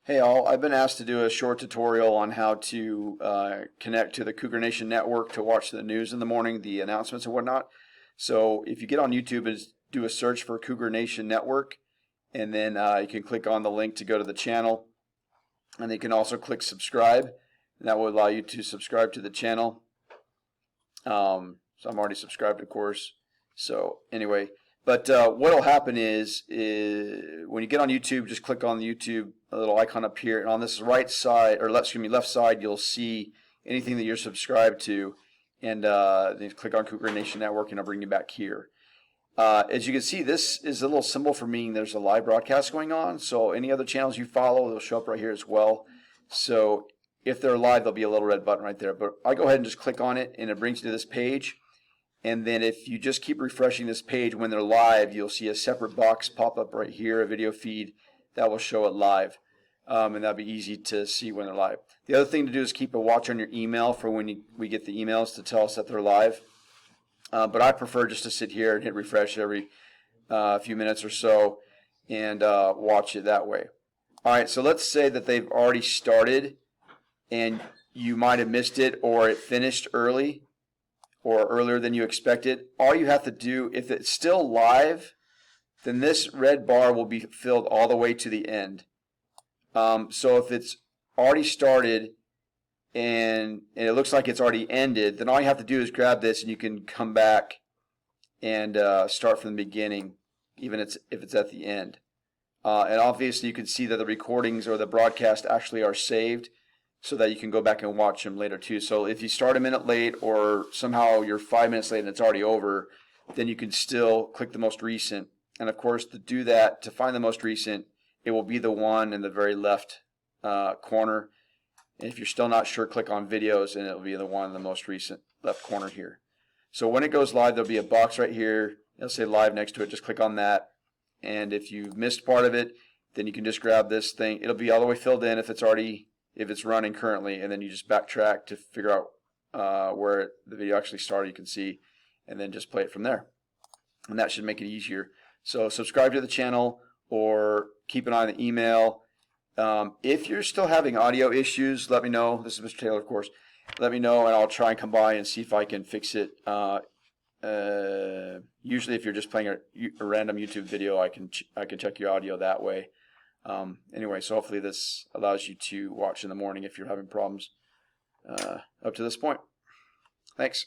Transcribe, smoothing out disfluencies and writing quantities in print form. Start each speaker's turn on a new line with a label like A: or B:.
A: Hey all, I've been asked to do a short tutorial on how to connect to the Cougar Nation network to watch the news in the morning, the announcements and whatnot. So if you get on YouTube and do a search for Cougar Nation network, and then you can click on the link to go to the channel, and you can also click subscribe, and that will allow you to subscribe to the channel. So I'm already subscribed, of course. So anyway, but what will happen is when you get on YouTube, just click on the YouTube little icon up here, and on this right side, or left side, you'll see anything that you're subscribed to, and then you click on Cougar Nation Network, and it'll bring you back here. As you can see, this is a little symbol for meaning there's a live broadcast going on. So any other channels you follow, they'll show up right here as well. So if they're live, there'll be a little red button right there. But I go ahead and just click on it, and it brings you to this page. And then if you just keep refreshing this page when they're live, you'll see a separate box pop up right here, a video feed that will show it live. And that'll be easy to see when they're live. The other thing to do is keep a watch on your email for when we get the emails to tell us that they're live. But I prefer just to sit here and hit refresh every few minutes or so and watch it that way. All right, so let's say that they've already started and you might have missed it, or it finished early or earlier than you expected. All you have to do, if it's still live, then this red bar will be filled all the way to the end. So if it's already started and it looks like it's already ended, then all you have to do is grab this and you can come back and start from the beginning, even if it's at the end. And obviously you can see that the recordings or the broadcast actually are saved, so that you can go back and watch them later too. So if you start a minute late, or somehow you're 5 minutes late and it's already over, then you can still click the most recent. And of course, to do that, to find the most recent, it will be the one in the very left corner. And if you're still not sure, click on videos and it'll be the one in the most recent left corner here. So when it goes live, there'll be a box right here. It'll say live next to it. Just click on that. And if you've missed part of it, then you can just grab this thing. It'll be all the way filled in if it's running currently, and then you just backtrack to figure out where the video actually started, you can see, and then just play it from there. And that should make it easier. So subscribe to the channel or keep an eye on the email. If you're still having audio issues, let me know. This is Mr. Taylor, of course. Let me know, and I'll try and come by and see if I can fix it. Usually if you're just playing a random YouTube video, I can check your audio that way. Anyway, so hopefully this allows you to watch in the morning if you're having problems up to this point. Thanks.